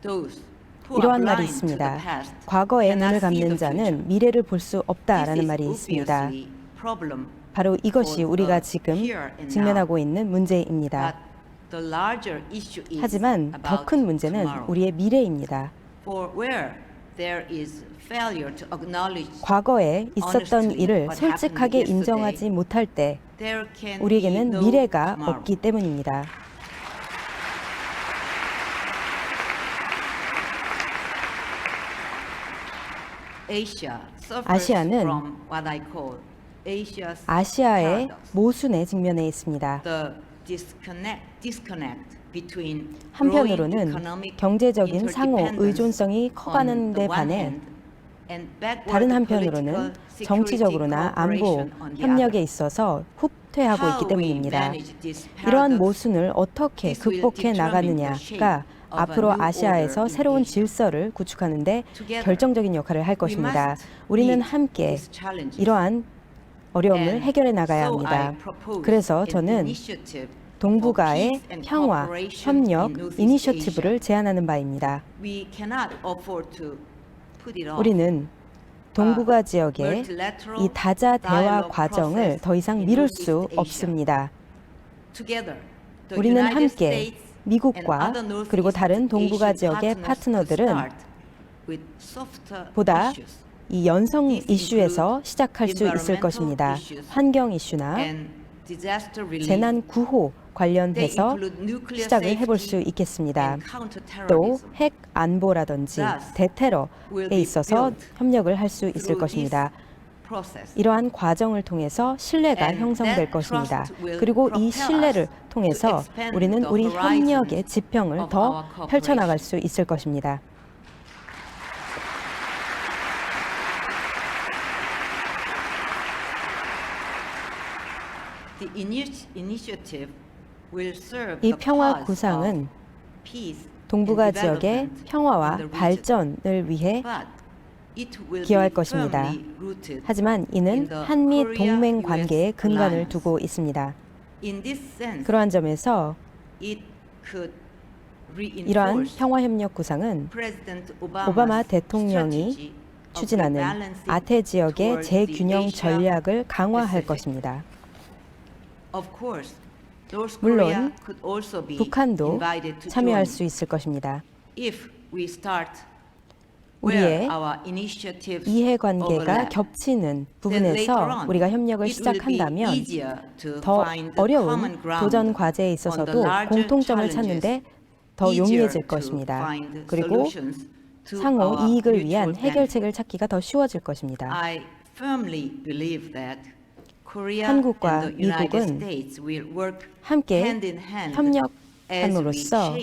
those who are 이러한 말이 blind to the 있습니다. past 과거에 cannot 눈을 see the 감는 future. 자는 미래를 볼 수 This 없다라는 is 말이 있습니다. obviously problem, 바로 이것이 for 우리가 the 지금 here and 직면하고 있는 문제입니다. but the larger issue is 하지만 더 about 큰 문제는 tomorrow. 우리의 미래입니다. For where there is failure to acknowledge 과거에 있었던 honestly 일을 what 솔직하게 happened 인정하지 yesterday, 못할 때 there can 우리에게는 be no 미래가 tomorrow. 없기 때문입니다. 아시아는 아시아의 모순에 직면해 있습니다. 한편으로는 경제적인 상호 의존성이 커가는 데 반해 다른 한편으로는 정치적으로나 안보 협력에 있어서 후퇴하고 있기 때문입니다. 이러한 모순을 어떻게 극복해 나가느냐가 앞으로 아시아에서 새로운 질서를 구축하는 데 결정적인 역할을 할 것입니다. 우리는 함께 이러한 어려움을 해결해 나가야 합니다. 그래서 저는 동북아의 평화, 협력 이니셔티브를 제안하는 바입니다. 우리는 동북아 지역의 이 다자 대화 과정을 더 이상 미룰 수 없습니다. 우리는 함께 미국과 그리고 다른 동북아 지역의 파트너들은 보다 이 연성 이슈에서 시작할 수 있을 것입니다. 환경 이슈나 재난 구호 관련해서 시작을 해볼 수 있겠습니다. 또 핵 안보라든지 대테러에 있어서 협력을 할 수 있을 것입니다. 이러한 과정을 통해서 신뢰가 형성될 것입니다. 그리고 이 신뢰를 통해서 우리는 우리 협력의 지평을 더 펼쳐나갈 수 있을 것입니다. 이 평화 구상은 동북아 지역의 평화와 발전을 위해 기여할 것입니다. 하지만 이는 한미 동맹 관계에 근간을 두고 있습니다. 그러한 점에서 이러한 평화협력 구상은 오바마 대통령이 추진하는 아태 지역의 재균형 전략을 강화할 것입니다. 물론 북한도 참여할 수 있을 것입니다. 우리의 이해관계가 겹치는 부분에서 우리가 협력을 시작한다면 더 어려운 도전 과제에 있어서도 공통점을 찾는데 더 용이해질 것입니다. 그리고 상호 이익을 위한 해결책을 찾기가 더 쉬워질 것입니다. 한국과 미국은 함께 협력함으로써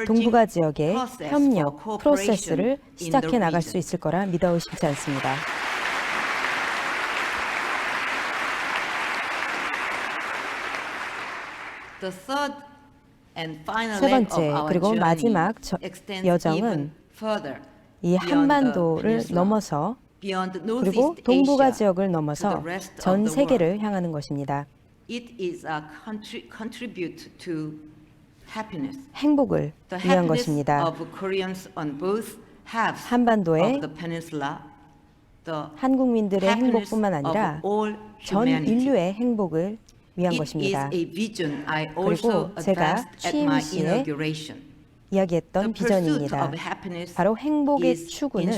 동북아 지역의 협력 프로세스를 시작해 나갈 수 있을 거라 믿어 의심치 않습니다. 세 번째 그리고 마지막 여정은 이 한반도를 넘어서 그리고 동북아 지역을 넘어서 전 세계를 향하는 것입니다. 행복을 위한 것입니다. 한반도의 한국민들의 행복뿐만 아니라 전 인류의 행복을 위한 것입니다. 그리고 제가 취임 시에 이야기했던 비전입니다. 바로 행복의 추구는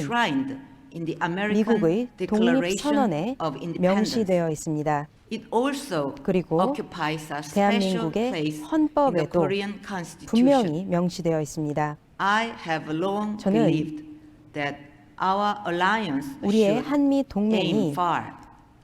in the American 미국의 Declaration 독립선언에 of Independence. 명시되어 있습니다. It also 그리고 occupies a special 대한민국의 place in the 헌법에도 Korean Constitution. 분명히 명시되어 있습니다. I have long 저는 believed that our alliance 우리의 should 한미 aim 동맹이 far.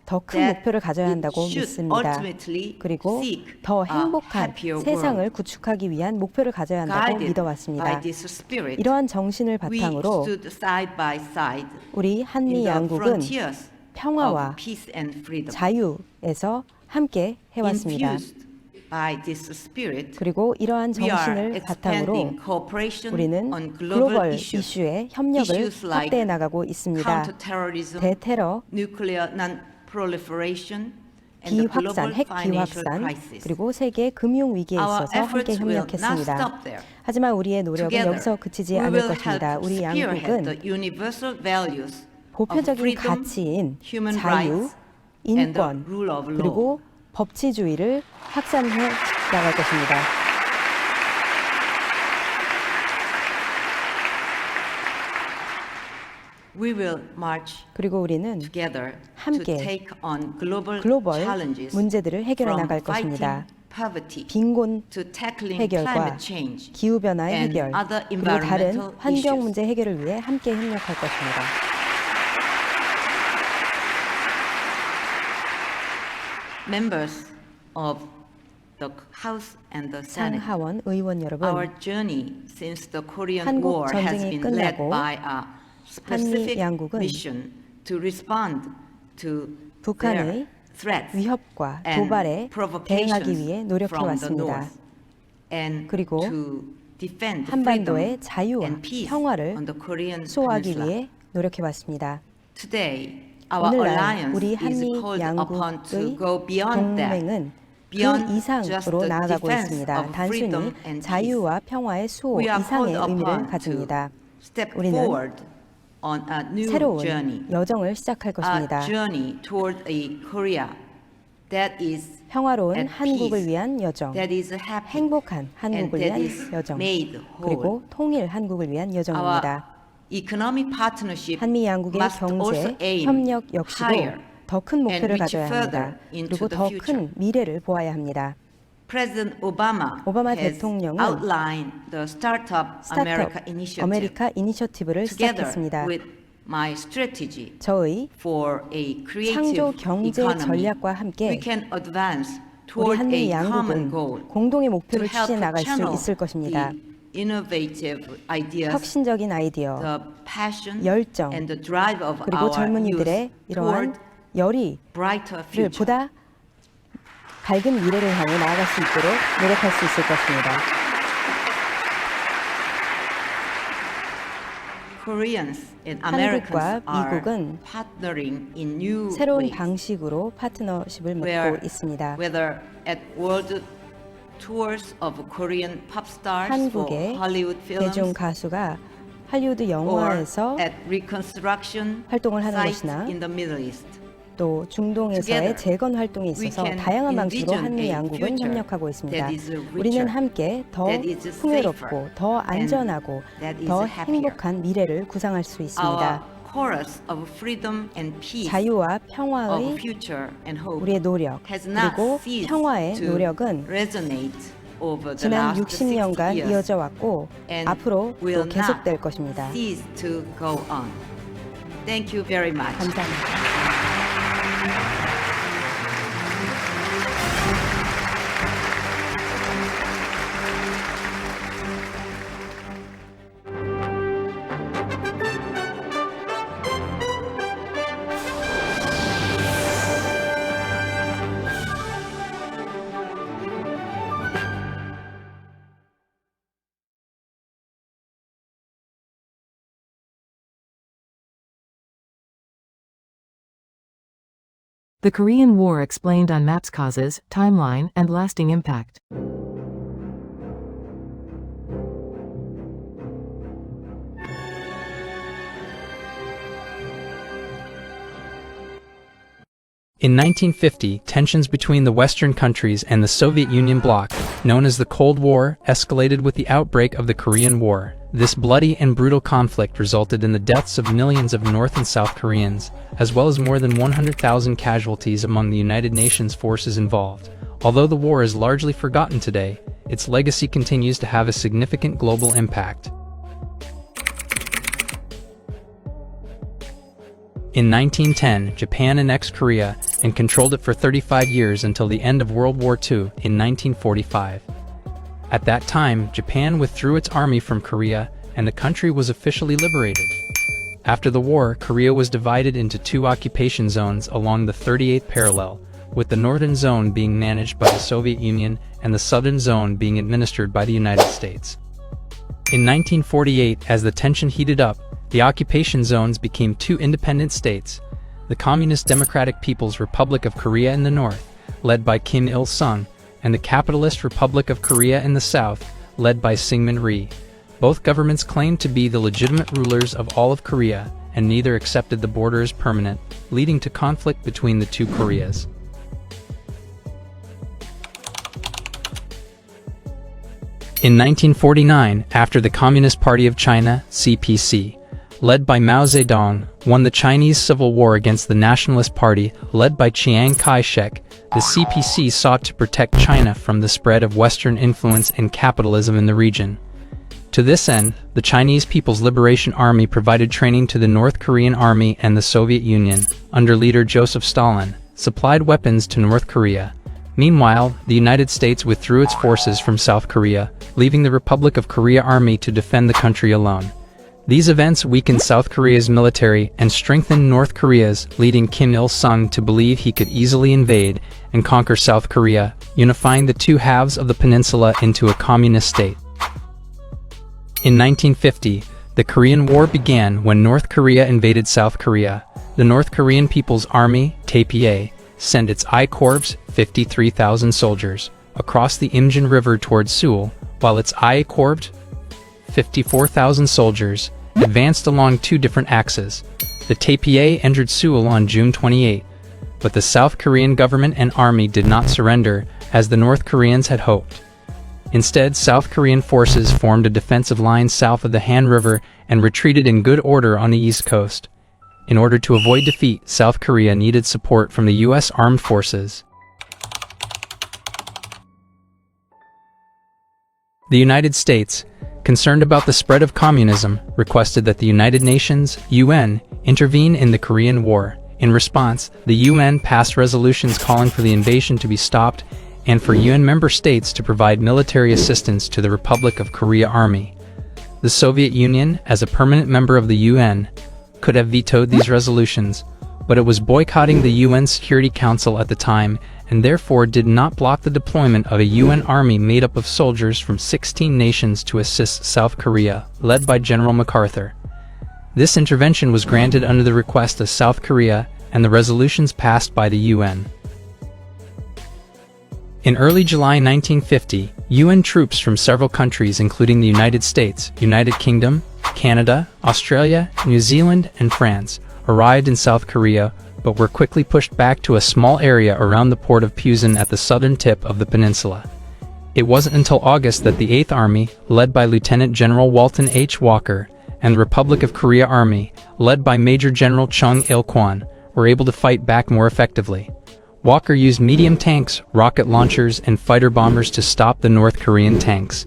더 큰 that 목표를 가져야 it 한다고 should 믿습니다. ultimately 그리고 seek 더 a 행복한 happier 세상을 world. 구축하기 위한 목표를 가져야 한다고 Guided 믿어왔습니다. by this spirit, 이러한 정신을 we 바탕으로 stood side by side 우리 in 한미 the 양국은 frontiers 평화와 of peace and freedom. 자유에서 함께 해왔습니다. Infused by this spirit, 그리고 이러한 we are 정신을 바탕으로 expanding cooperation 우리는 on global 글로벌 issues, 이슈에 협력을 issues like 확대해 나가고 있습니다. counterterrorism, 대테러, nuclear non-proliferation, and the global 비확산, 핵 financial 비확산, crisis. 그리고 세계 금융 위기에 Our 있어서 함께 efforts will not 협력했습니다. stop there. 하지만 우리의 노력은 Together, 여기서 그치지 we 않을 will 것입니다. help 우리 spearhead 양국은 the universal values of 보편적인 freedom, 가치인 human 자유, rights, and the 인권, rule of law. 그리고 법치주의를 확산해 나갈 것입니다. We will march 그리고 우리는 together to 함께 take on global 글로벌 challenges 문제들을 해결해 from 나갈 fighting 것입니다. poverty 빈곤 to tackling 해결과 climate change 기후변화의 and 해결, other 그리고 다른 environmental 환경 issues. 문제 해결을 위해 함께 협력할 것입니다. Members of the House and the Senate, 상하원 의원 여러분, our journey since the Korean 한국 War has 전쟁이 been led 끝나고 by a specific 양국은 mission to respond to 북한의 their threats 위협과 and 도발에 provocations 대응하기 위해 노력해 from the 왔습니다. north, and 그리고 to defend 한반도의 freedom 자유와 and peace 평화를 on the Korean 수호하기 Peninsula. 위해 노력해 왔습니다. Today, our 오늘날 alliance 우리 is 한미 called upon to 양국의 go beyond that, 동맹은 그 beyond just 이상으로 the 나아가고 defense 있습니다. of 단순히 freedom and peace. 자유와 평화의 수호 We are 이상의 called 의미를 upon 가집니다. to step 우리는 forward on a new 새로운 journey, 여정을 시작할 것입니다. a journey toward a Korea that is 평화로운 at 한국을 peace, 위한 여정, that is happy, 행복한 한국을 and that 위한 is 여정, made whole. 그리고 통일 한국을 위한 Our 여정입니다. economic partnership 한미 양국의 must 경제, also aim 협력 역시도 higher 더 큰 목표를 and reach 가져야 further 합니다. into 그리고 the 더 future. 큰 미래를 보아야 합니다. President Obama 오바마 has 대통령은 outlined the Startup America 스타트업 Initiative 아메리카 이니셔티브를 together 시작했습니다. with my strategy 저의 for a 창조 creative 경제 economy. 전략과 We 함께 can advance 우리 toward 한미 a common 양국은 goal 공동의 to 목표를 help 추진해 나갈 수 channel 있을 것입니다. the innovative ideas, 혁신적인 아이디어, the passion 열정, and the drive of 그리고 our 젊은이들의 youth 이러한 toward 열의를 brighter future. 보다 밝은 미래를 향해 나아갈 수 있도록 노력할 수 있을 것입니다. Koreans and 한국과 Americans are 미국은 partnering in new 새로운 ways. 방식으로 파트너십을 where, 맺고 있습니다. whether at world tours of Korean pop stars for 한국의 Hollywood films 대중 가수가 할리우드 or 영화에서 at reconstruction 활동을 하는 sites 것이나 in the Middle East. 또 중동에서의 Together, 재건 활동에 we 있어서 can 다양한 방식으로 envision 한미 a 양국은 future 협력하고 있습니다. that is richer, 우리는 함께 더 that is 풍요롭고 safer, 더 and 안전하고 that is 더 happier. 행복한 미래를 구상할 수 Our 있습니다. chorus of freedom and peace, 자유와 of 평화의 future and hope 우리의 노력 has not 그리고 ceased 평화의 to 노력은 resonate over the 지난 last 60년간 60 years. 이어져 왔고 and 앞으로 will 또 계속될 not 것입니다. cease to go on. Thank you very much. 감사합니다. The Korean War explained on maps causes, timeline, and lasting impact. In 1950, tensions between the Western countries and the Soviet Union bloc, known as the Cold War, escalated with the outbreak of the Korean War. This bloody and brutal conflict resulted in the deaths of millions of North and South Koreans, as well as more than 100,000 casualties among the United Nations forces involved. Although the war is largely forgotten today, its legacy continues to have a significant global impact. In 1910, Japan annexed Korea and controlled it for 35 years until the end of World War II in 1945. At that time, Japan withdrew its army from Korea and the country was officially liberated. After the war, Korea was divided into two occupation zones along the 38th parallel, with the northern zone being managed by the Soviet Union and the southern zone being administered by the United States. In 1948, as the tension heated up, the occupation zones became two independent states, the Communist Democratic People's Republic of Korea in the north, led by Kim Il-sung, and the Capitalist Republic of Korea in the south, led by Syngman Rhee. Both governments claimed to be the legitimate rulers of all of Korea, and neither accepted the border as permanent, leading to conflict between the two Koreas. In 1949, after the Communist Party of China, CPC, led by Mao Zedong, won the Chinese Civil War against the Nationalist Party, led by Chiang Kai-shek, the CPC sought to protect China from the spread of Western influence and capitalism in the region. To this end, the Chinese People's Liberation Army provided training to the North Korean Army, and the Soviet Union, under leader Joseph Stalin, supplied weapons to North Korea. Meanwhile, the United States withdrew its forces from South Korea, leaving the Republic of Korea Army to defend the country alone. These events weakened South Korea's military and strengthened North Korea's, leading Kim Il-sung to believe he could easily invade and conquer South Korea, unifying the two halves of the peninsula into a communist state. In 1950, the Korean War began when North Korea invaded South Korea. The North Korean People's Army, KPA, sent its I-Corps, 53,000 soldiers, across the Imjin River towards Seoul, while its I-Corps, 54,000 soldiers, advanced along two different axes. The KPA entered Seoul on June 28, but the South Korean government and army did not surrender, as the North Koreans had hoped. Instead, South Korean forces formed a defensive line south of the Han River and retreated in good order on the east coast. In order to avoid defeat, South Korea needed support from the U.S. armed forces. The United States, concerned about the spread of communism, requested that the United Nations, UN, intervene in the Korean War. In response, the UN passed resolutions calling for the invasion to be stopped and for UN member states to provide military assistance to the Republic of Korea Army. The Soviet Union, as a permanent member of the UN, could have vetoed these resolutions, but it was boycotting the UN Security Council at the time and therefore did not block the deployment of a UN army made up of soldiers from 16 nations to assist South Korea, led by General MacArthur. This intervention was granted under the request of South Korea and the resolutions passed by the UN. In early July 1950, UN troops from several countries including the United States, United Kingdom, Canada, Australia, New Zealand, and France arrived in South Korea, but were quickly pushed back to a small area around the port of Pusan at the southern tip of the peninsula. It wasn't until August that the 8th Army, led by Lieutenant General Walton H. Walker, and the Republic of Korea Army, led by Major General Chung Il-kwon, were able to fight back more effectively. Walker used medium tanks, rocket launchers, and fighter bombers to stop the North Korean tanks.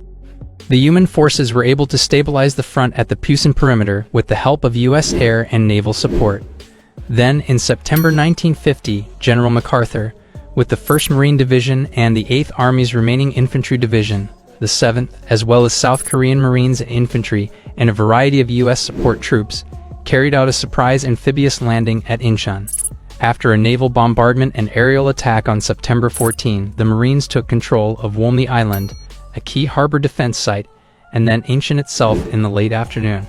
The UN forces were able to stabilize the front at the Pusan perimeter with the help of U.S. air and naval support. Then, in September 1950, General MacArthur, with the 1st Marine Division and the 8th Army's remaining infantry division, the 7th, as well as South Korean Marines and infantry, and a variety of U.S. support troops, carried out a surprise amphibious landing at Incheon. After a naval bombardment and aerial attack on September 14, the Marines took control of Wolmi Island, a key harbor defense site, and then Incheon itself in the late afternoon.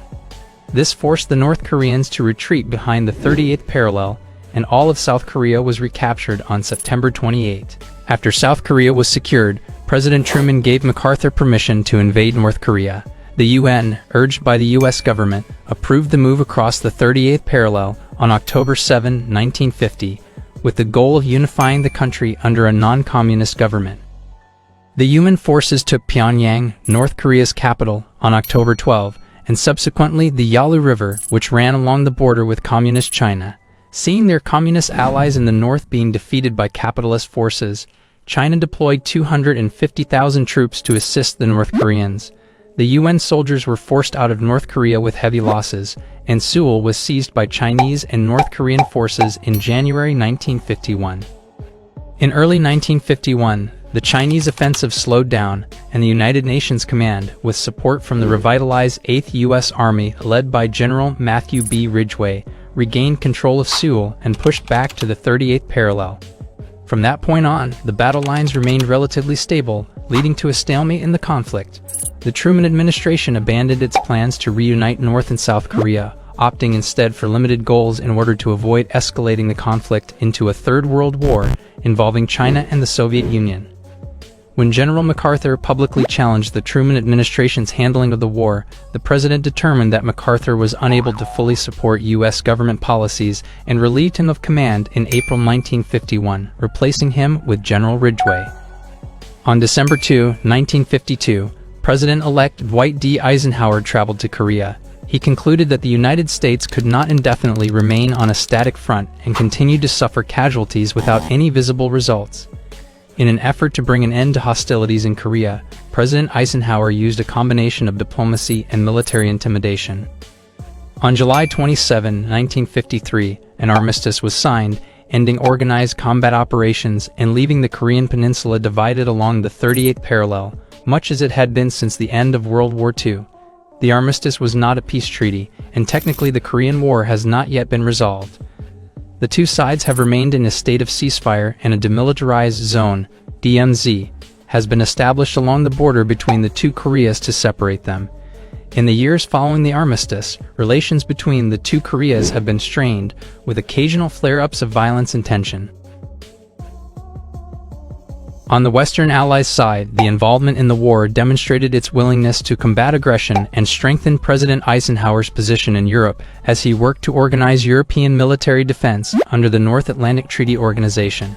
This forced the North Koreans to retreat behind the 38th parallel, and all of South Korea was recaptured on September 28. After South Korea was secured, President Truman gave MacArthur permission to invade North Korea. The UN, urged by the U.S. government, approved the move across the 38th parallel on October 7, 1950, with the goal of unifying the country under a non-communist government. The UN forces took Pyongyang, North Korea's capital, on October 12, and subsequently the Yalu River, which ran along the border with Communist China. Seeing their communist allies in the north being defeated by capitalist forces, China deployed 250,000 troops to assist the North Koreans. The UN soldiers were forced out of North Korea with heavy losses, and Seoul was seized by Chinese and North Korean forces in January 1951. In early 1951, the Chinese offensive slowed down, and the United Nations Command, with support from the revitalized 8th U.S. Army led by General Matthew B. Ridgway, regained control of Seoul and pushed back to the 38th parallel. From that point on, the battle lines remained relatively stable, leading to a stalemate in the conflict. The Truman administration abandoned its plans to reunite North and South Korea, opting instead for limited goals in order to avoid escalating the conflict into a Third World War involving China and the Soviet Union. When General MacArthur publicly challenged the Truman administration's handling of the war, the president determined that MacArthur was unable to fully support U.S. government policies and relieved him of command in April 1951, replacing him with General Ridgway. On December 2, 1952, President-elect Dwight D. Eisenhower traveled to Korea. He concluded that the United States could not indefinitely remain on a static front and continued to suffer casualties without any visible results. In an effort to bring an end to hostilities in Korea, President Eisenhower used a combination of diplomacy and military intimidation. On July 27, 1953, an armistice was signed, ending organized combat operations and leaving the Korean peninsula divided along the 38th parallel, much as it had been since the end of World War II. The armistice was not a peace treaty, and technically the Korean War has not yet been resolved. The two sides have remained in a state of ceasefire, and a demilitarized zone, DMZ, has been established along the border between the two Koreas to separate them. In the years following the armistice, relations between the two Koreas have been strained, with occasional flare-ups of violence and tension. On the Western Allies' side, the involvement in the war demonstrated its willingness to combat aggression and strengthened President Eisenhower's position in Europe as he worked to organize European military defense under the North Atlantic Treaty Organization.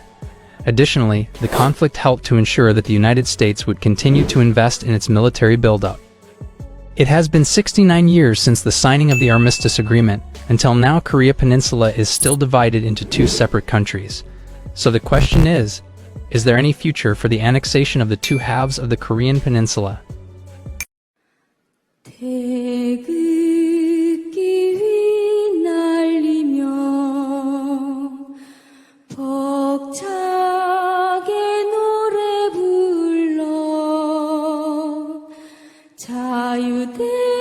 Additionally, the conflict helped to ensure that the United States would continue to invest in its military buildup. It has been 69 years since the signing of the Armistice Agreement. Until now, Korea Peninsula is still divided into two separate countries. So the question is there any future for the annexation of the two halves of the Korean Peninsula? 태극기 날리며 벅차게 노래 불러 자유대